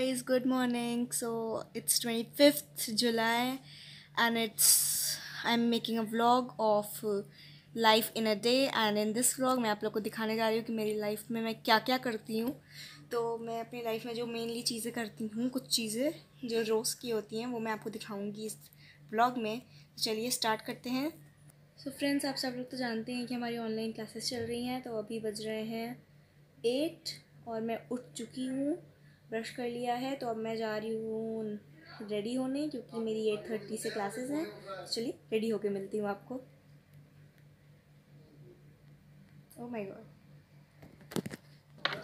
guys, good morning. So it's 25th July and I'm making a vlog of life in a day, and in this vlog मैं आप लोग को दिखाने जा रही हूँ कि मेरी लाइफ में मैं क्या क्या करती हूँ। तो मैं अपनी लाइफ में जो मेनली चीज़ें करती हूँ, कुछ चीज़ें जो रोज़ की होती हैं वो मैं आपको दिखाऊँगी इस व्लॉग में। तो चलिए स्टार्ट करते हैं। सो फ्रेंड्स, आप सब लोग तो जानते हैं कि हमारी ऑनलाइन क्लासेस चल रही हैं। तो अभी बज रहे हैं 8 और मैं उठ चुकी हूँ, ब्रश कर लिया है। तो अब मैं जा रही हूँ रेडी होने, क्योंकि मेरी 8:30 से क्लासेस हैं। चलिए रेडी होके मिलती हूँ आपको। Oh my God.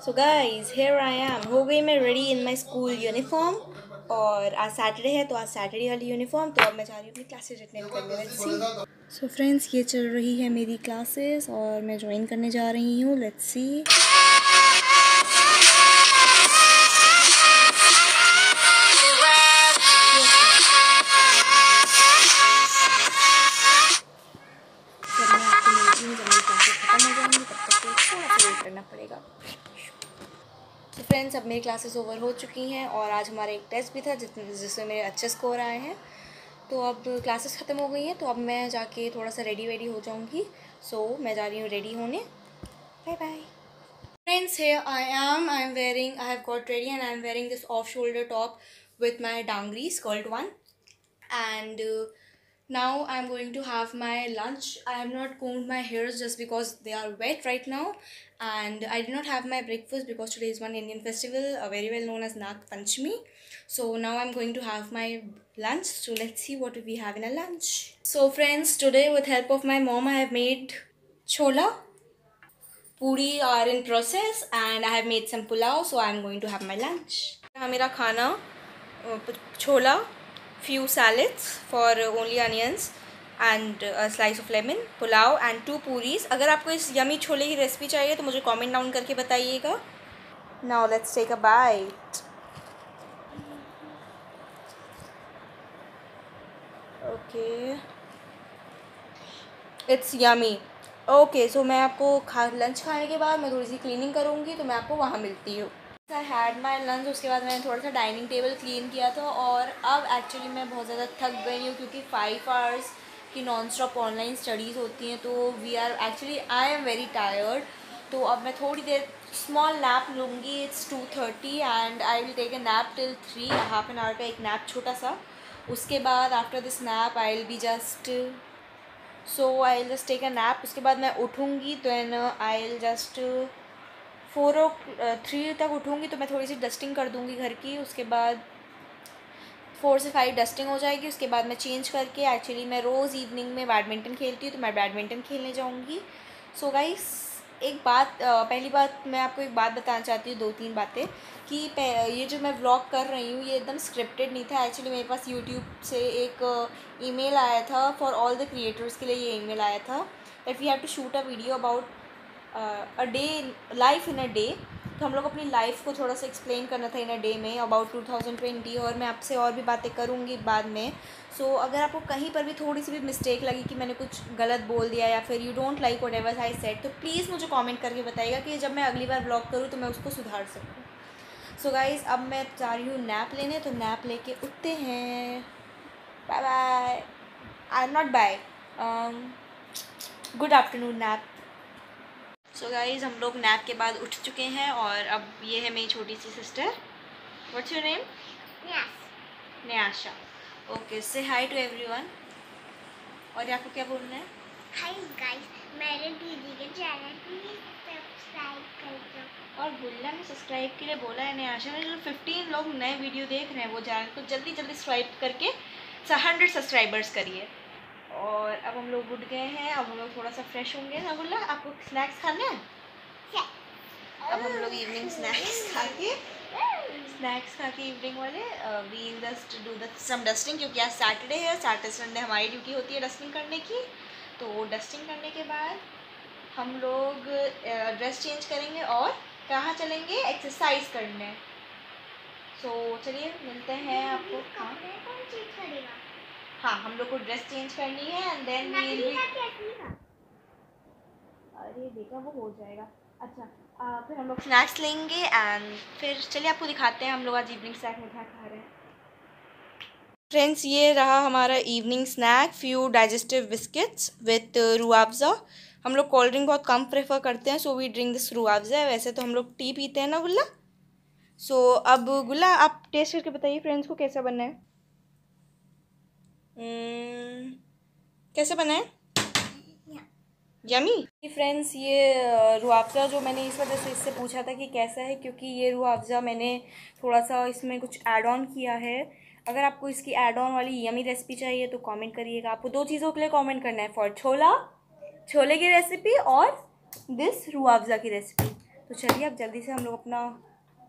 So guys, here I am. हो गई मैं ready in my school uniform, और आज सैटरडे है तो आज सैटरडे वाली यूनिफॉर्म। तो अब मैं जा रही हूँ अपनी क्लासेज अटेंड करने। Let's see. सो फ्रेंड्स, ये चल रही है मेरी क्लासेस और मैं ज्वाइन करने जा रही हूँ। Let's see. करना पड़ेगा। तो फ्रेंड्स, अब मेरी क्लासेस ओवर हो चुकी हैं और आज हमारा एक टेस्ट भी था जिसमें मेरे अच्छे स्कोर आए हैं। तो अब क्लासेस ख़त्म हो गई हैं, तो अब मैं जाके थोड़ा सा रेडी हो जाऊंगी। सो मैं जा रही हूँ रेडी होने। Bye bye friends. Here I have got ready and I am wearing this off shoulder top with my dangri curled one, and now I'm going to have my lunch. I have not combed my hairs just because they are wet right now, and I did not have my breakfast because today is one Indian festival, very well known as Nag Panchami. So now I'm going to have my lunch. So let's see what we have in our lunch. So friends, today with help of my mom I have made chola. Puri are in process and I have made some pulao, so I'm going to have my lunch. मेरा खाना छोला, few salads for only onions and a slice of lemon, pulao and 2 puris. अगर आपको इस yummy chole की recipe चाहिए तो मुझे comment down करके बताइएगा। Now let's take a bite. Okay, it's yummy. Okay, so मैं आपको लंच खाने के बाद मैं थोड़ी सी क्लीनिंग करूँगी, तो मैं आपको वहाँ मिलती हूँ। आई हैड माई लंच, उसके बाद मैंने थोड़ा सा डाइनिंग टेबल क्लीन किया था, और अब एक्चुअली मैं बहुत ज़्यादा थक गई हूँ क्योंकि 5 आवर्स की नॉन स्टॉप ऑनलाइन स्टडीज़ होती हैं। तो आई एम वेरी टायर्ड। तो अब मैं थोड़ी देर स्मॉल नैप लूँगी। It's 2:30 and I will take a nap till 3, half an hour का एक नैप छोटा सा। उसके बाद after this nap I will be just I will just take a nap. उसके बाद मैं उठूँगी, देन आई विल जस्ट 3 तक उठूँगी, तो मैं थोड़ी सी डस्टिंग कर दूँगी घर की। उसके बाद 4 से 5 डस्टिंग हो जाएगी। उसके बाद मैं चेंज करके, एक्चुअली मैं रोज़ इवनिंग में बैडमिंटन खेलती हूँ, तो मैं बैडमिंटन खेलने जाऊँगी। सो गाइस, एक बात, पहली बात मैं आपको एक बात बताना चाहती हूँ, 2-3 बातें, कि ये जो मैं व्लॉग कर रही हूँ ये एकदम स्क्रिप्टेड नहीं था। एक्चुअली मेरे पास यूट्यूब से एक ईमेल आया था फॉर ऑल द क्रिएटर्स के लिए। ये ईमेल आया था that we have to shoot a video about a day, life in a day. तो हम लोग अपनी लाइफ को थोड़ा सा एक्सप्लेन करना था इन अ डे में अबाउट 2020, और मैं आपसे और भी बातें करूँगी बाद में। सो अगर आपको कहीं पर भी थोड़ी सी भी मिस्टेक लगी कि मैंने कुछ गलत बोल दिया या फिर you don't like what ever I said, तो प्लीज़ मुझे कमेंट करके बताइएगा कि जब मैं अगली बार ब्लॉग करूँ तो मैं उसको सुधार सकूँ। सो गाइज़, अब मैं जा रही हूँ नैप लेने, तो नैप लेके उठते हैं। Bye bye, not bye, good afternoon nap. So guys, हम लोग नैप के बाद उठ चुके हैं, और अब ये है मेरी छोटी सी sister. What's your name? Nyasha. Okay, say hi to everyone. और आपको क्या बोलना है? हाय गाइस, मेरे दीदी के चैनल को सब्सक्राइब कर दो। और गुल्ला ने सब्सक्राइब के लिए बोला है न्याशा ने। जो 15 लोग नए वीडियो देख रहे हैं वो चैनल को जल्दी सब्सक्राइब करके 100 सब्सक्राइबर्स करिए। और अब हम लोग उठ गए हैं, अब हम लोग थोड़ा सा फ्रेश होंगे ना गुल्ला। आपको स्नैक्स खाने हैं? अब हम लोग इवनिंग स्नैक्स खा के इवनिंग वाले we'll just do some dusting, क्योंकि आज सैटरडे है। सैटरडे संडे हमारी ड्यूटी होती है डस्टिंग करने की। तो डस्टिंग करने के बाद हम लोग ड्रेस चेंज करेंगे और कहाँ चलेंगे? एक्सरसाइज करने। सो चलिए मिलते हैं आपको। हाँ, हम लोग को ड्रेस चेंज करनी है एंड देन वील बी। अरे बेटा, वो हो जाएगा। अच्छा, फिर हम लोग स्नैक्स लेंगे एंड फिर चलिए आपको दिखाते हैं हम लोग आज इवनिंग स्नैक में क्या खा रहे हैं। फ्रेंड्स, ये रहा हमारा evening snack, few digestive biscuits with Rooh Afza. हम लोग कोल्ड ड्रिंक बहुत कम प्रेफर करते हैं, so we drink this Rooh Afza. वैसे तो हम लोग टी पीते हैं ना गुल्ला। सो अब गुल्ला आप टेस्ट करके बताइए फ्रेंड्स को कैसा बना है। कैसे बना है? यमी। फ्रेंड्स, ये रूआफ़ज़ा जो मैंने इस वजह से इससे पूछा था कि कैसा है, क्योंकि ये रूआफ़ज़ा मैंने थोड़ा सा इसमें कुछ ऐड ऑन किया है। अगर आपको इसकी ऐड ऑन वाली यमी रेसिपी चाहिए तो कमेंट करिएगा। आपको 2 चीज़ों के लिए कमेंट करना है, फॉर छोले की रेसिपी और दिस रूआफ़ज़ा की रेसिपी। तो चलिए अब जल्दी से हम लोग अपना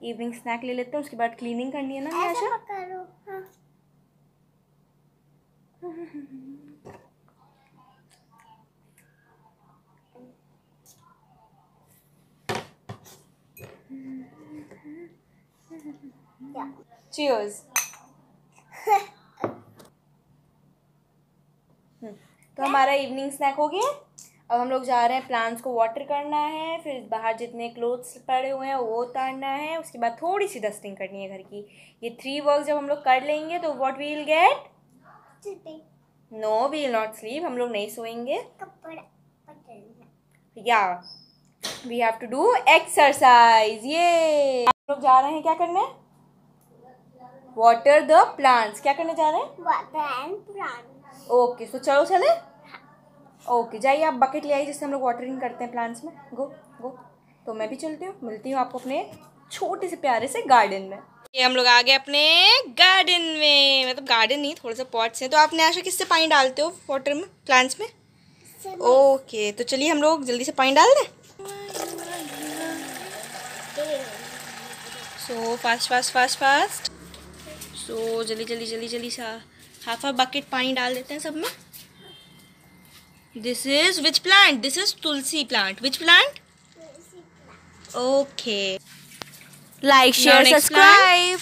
इवनिंग स्नैक ले लेते हैं, उसके बाद क्लीनिंग करनी है ना नियाशा। Cheers. तो हमारा इवनिंग स्नैक हो गया। अब हम लोग जा रहे हैं, प्लांट्स को वाटर करना है, फिर बाहर जितने क्लोथ्स पड़े हुए हैं वो उतारना है, उसके बाद थोड़ी सी डस्टिंग करनी है घर की। ये 3 वर्क जब हम लोग कर लेंगे तो what we will get? No, we will not sleep. हम लोग नहीं सोएंगे। या we have to do exercise. ये हम लोग जा रहे हैं क्या करने? Water the plants. क्या करने जा रहे हैं? Water and plants. ओके, तो चलो चले। ओके, जाइए आप बकेट ले आइए जिससे हम लोग वाटरिंग करते हैं प्लांट्स में। गो गो। तो मैं भी चलती हूँ, मिलती हूँ आपको अपने छोटे से प्यारे से गार्डन में। ये हम लोग आ गए अपने गार्डन में, मतलब गार्डन नहीं, थोड़ा सा पॉट्स हैं। तो आपने आशा किससे पानी डालते हो वाटर में, प्लांट्स में? ओके, तो चलिए हम लोग जल्दी से पानी डाल दें। So fast fast fast fast. So जल्दी जल्दी जल्दी जल्दी सा हाफ बकेट पानी डाल देते हैं सब में। This is which plant? This is tulsi plant. Which plant? Okay, like share subscribe.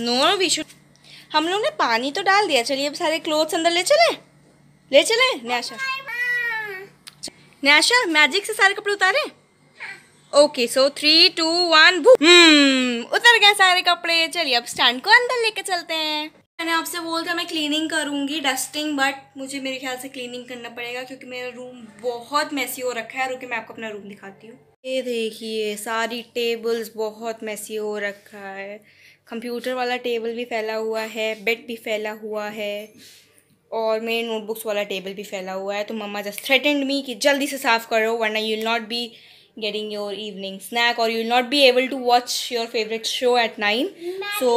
No, we should. हम लोग ने पानी तो डाल दिया, चलिए अब सारे क्लोथ्स अंदर ले चले। ले चले न्याशा। न्याशा, मैजिक से सारे कपड़े उतारे। ओके, सो 3 2 1 उतर गए सारे कपड़े। चलिए अब स्टैंड को अंदर लेके चलते हैं। मैंने आपसे बोला था मैं क्लीनिंग करूंगी, डस्टिंग, बट मुझे मेरे ख्याल से क्लीनिंग करना पड़ेगा क्योंकि मेरा रूम बहुत मैसी हो रखा है। रुके मैं आपको अपना रूम दिखाती हूँ। ये देखिए, सारी टेबल्स बहुत मैसी हो रखा है। कंप्यूटर वाला टेबल भी फैला हुआ है, बेड भी फैला हुआ है और मेरे नोटबुक्स वाला टेबल भी फैला हुआ है। तो मम्मा जस्ट थ्रेटेंड मी कि जल्दी से साफ़ करो वरना you will not be getting your evening snack or you will not be able to watch your favorite show at 9. So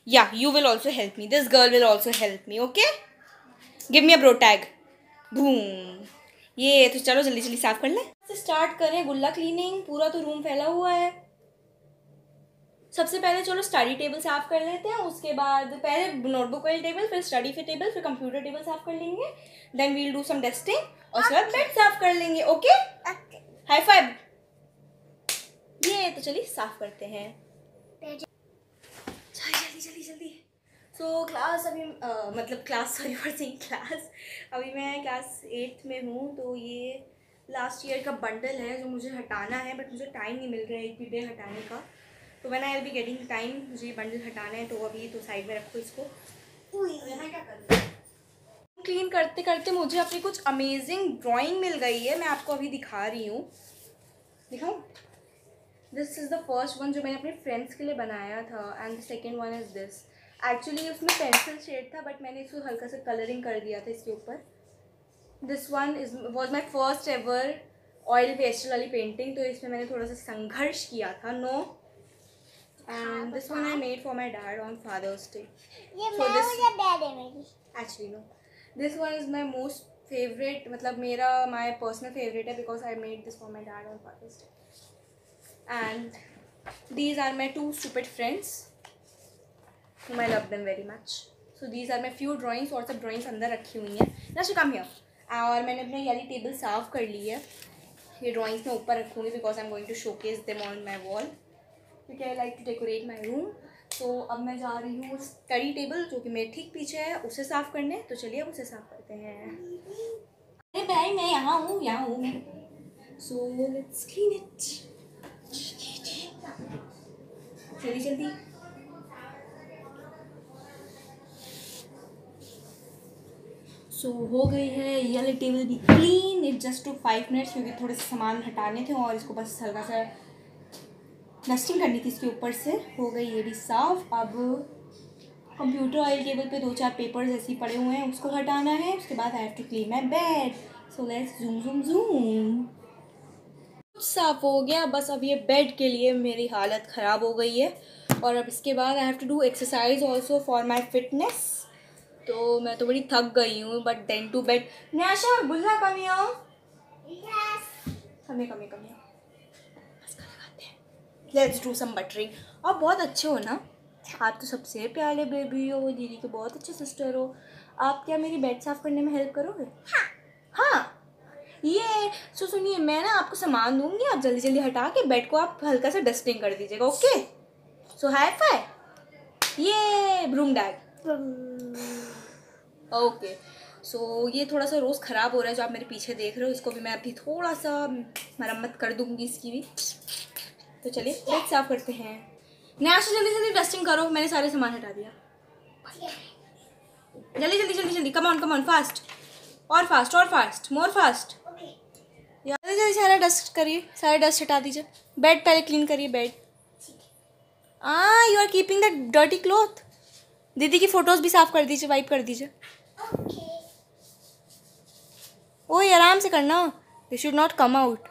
yeah, you will also help me. This girl will also help me. Okay, give me a bro tag. Boom. ये तो चलो जल्दी जल्दी साफ कर ले। Start करें गुल्ला क्लीनिंग। पूरा तो रूम फैला हुआ है। सबसे पहले चलो स्टडी टेबल साफ कर लेते हैं, उसके बाद पहले नोटबुक वाली टेबल, फिर स्टडी के टेबल, फिर कंप्यूटर टेबल साफ कर लेंगे। Then we will do some dusting और उसके बाद बेड साफ कर लेंगे। Okay, high five. ये तो चलिए साफ करते हैं। जल्दी जल्दी जल्दी। सो क्लास अभी मतलब class, sorry for saying class, अभी मैं क्लास 8th में हूँ। तो ये लास्ट ईयर का बंडल है जो मुझे हटाना है, बट मुझे टाइम नहीं मिल रहा है एक भी डे हटाने का। तो मैंने आई बी गेटिंग टाइम, मुझे ये बंडल हटाना है। तो अभी तो साइड में रखो इसको। यहाँ क्या कर रही है? क्लीन करते करते मुझे अपनी कुछ अमेजिंग ड्राइंग मिल गई है, मैं आपको अभी दिखा रही हूँ। दिखाऊँ? This is the first one जो मैंने अपने फ्रेंड्स के लिए बनाया था and the second one is this. Actually उसमें पेंसिल शेड था बट मैंने इसको हल्का सा कलरिंग कर दिया था इसके ऊपर। This one is was my first ever oil pastel वाली पेंटिंग। तो इसमें मैंने थोड़ा सा संघर्ष किया था। No, and this one I made for my dad on father's day. Actually no, this one is my most favourite, मतलब मेरा माई पर्सनल फेवरेट है because I made this for my dad on father's day. And these are my 2 stupid friends whom I love them very much. So these are my few drawings और सब drawings अंदर रखी हुई हैं। Now come here. और मैंने अपनी वाली टेबल साफ़ कर ली है। ये drawings मैं ऊपर रखूँगी because I'm going to showcase them on my wall क्योंकि I like to decorate my room. तो अब मैं जा रही हूँ स्टडी टेबल जो कि मेरे ठीक पीछे है उसे साफ़ करने। तो चलिए अब उसे साफ़ करते हैं। अरे भाई मैं यहाँ हूँ, यहाँ हूँ। सो लेट्स क्लीन इट जल्दी जल्दी। सो हो गई है ये वाली टेबल भी clean. It just to 5 minutes क्योंकि थोड़े से सामान हटाने थे और इसको बस हल्का सा डस्टिंग करनी थी इसके ऊपर से। हो गई ये भी साफ। अब कंप्यूटर ऑयल टेबल पे 2-4 पेपर्स ऐसे ही पड़े हुए हैं, उसको हटाना है। उसके बाद I have to clean my bed. So let's zoom zoom zoom. साफ हो गया, बस अब ये बेड के लिए मेरी हालत ख़राब हो गई है। और अब इसके बाद I have to do exercise also for my fitness. तो मैं तो बड़ी थक गई हूँ, बट देन टू बेड। न्याशा गुल्ला कमी आओ, कमी कमी कमी लेट्स डू सम बटरिंग। आप बहुत अच्छे हो ना, आप तो सबसे प्यारे बेबी हो, दीदी के बहुत अच्छे सिस्टर हो। आप क्या मेरी बेड साफ़ करने में हेल्प करोगे? हाँ ये सुनिए, मैं ना आपको सामान दूंगी, आप जल्दी जल्दी हटा के बेड को आप हल्का सा डस्टिंग कर दीजिएगा। Okay so hi fi. ये ब्रूम डैग। ओके सो ये थोड़ा सा रोज़ ख़राब हो रहा है जो आप मेरे पीछे देख रहे हो, इसको भी मैं अभी थोड़ा सा मरम्मत कर दूंगी इसकी भी। तो चलिए बेड साफ करते हैं। नया से जल्दी जल्दी डस्टिंग करो, मैंने सारे सामान हटा दिया। जल्दी जल्दी जल्दी जल्दी, कम ऑन फास्ट और फास्ट मोर फास्ट। जल्दी जल्दी सारा डस्ट करिए, सारा डस्ट हटा दीजिए। बेड पहले क्लीन करिए bed. You are keeping that dirty cloth. दीदी की फोटोज भी साफ कर दीजिए, वाइप कर दीजिए। ओए आराम से करना, they should not come out.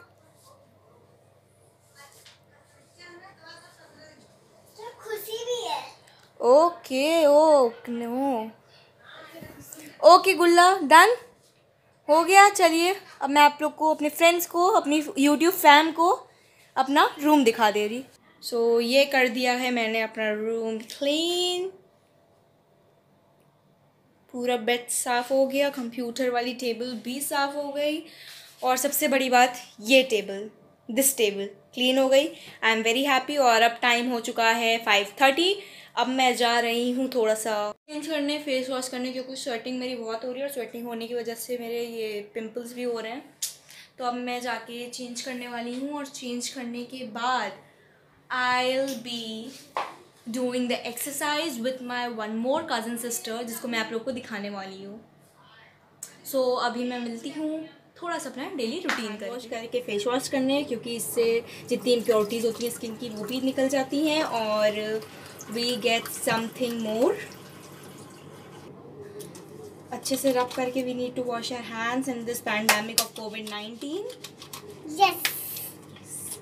खुशी भी है। ओके नो ओके गुल्ला डन हो गया। चलिए अब मैं आप लोग को, अपने फ्रेंड्स को, अपनी यूट्यूब फैम को अपना रूम दिखा दे रही। सो ये कर दिया है मैंने अपना रूम क्लीन, पूरा बेड साफ़ हो गया, कंप्यूटर वाली टेबल भी साफ़ हो गई, और सबसे बड़ी बात ये टेबल, दिस टेबल क्लीन हो गई। I am very happy. और अब टाइम हो चुका है 5:30। अब मैं जा रही हूँ थोड़ा सा चेंज करने, फेस वॉश करने, क्योंकि स्वेटिंग मेरी बहुत हो रही है और स्वेटिंग होने की वजह से मेरे ये पिंपल्स भी हो रहे हैं। तो अब मैं जाके चेंज करने वाली हूँ, और चेंज करने के बाद आई will be doing the exercise with my one more cousin sister, जिसको मैं आप लोग को दिखाने वाली हूँ। सो अभी मैं मिलती हूँ थोड़ा सा अपना डेली रूटीन करके फेस वॉश करने, क्योंकि इससे जितनी इम्प्योरिटीज़ होती हैं स्किन की वो भी निकल जाती हैं, और वी गेट समथिंग मोर। अच्छे से रब करके we need to wash our hands in this pandemic of कोविड-19। यस।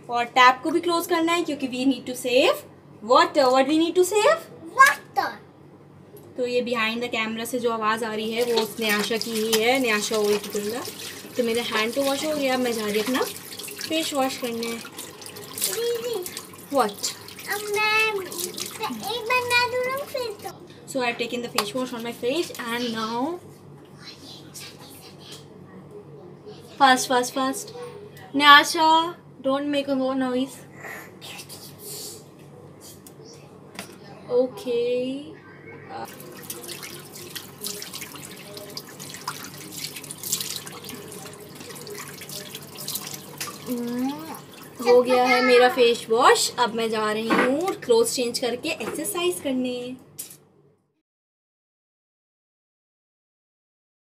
और टैप को भी क्लोज करना है, क्योंकि we need to save water. What we need to save? Water. तो ये बिहाइंड द कैमरा से जो आवाज़ आ रही है वो न्याशा की ही है, न्याशा ओए की गुल्ला। तो मेरे हैंड तो वॉश हो गया, अब मैं जा रही अपना फेस वॉश करने। दीदी व्हाट? अब मैं एक बना दूँ फिर तो। So I've taken the face wash on my face, and now fast. Nyasha, don't make a more noise. Okay. हो गया है मेरा फेस वॉश। अब मैं जा रही हूँ क्लोथ्स चेंज करके एक्सरसाइज करने।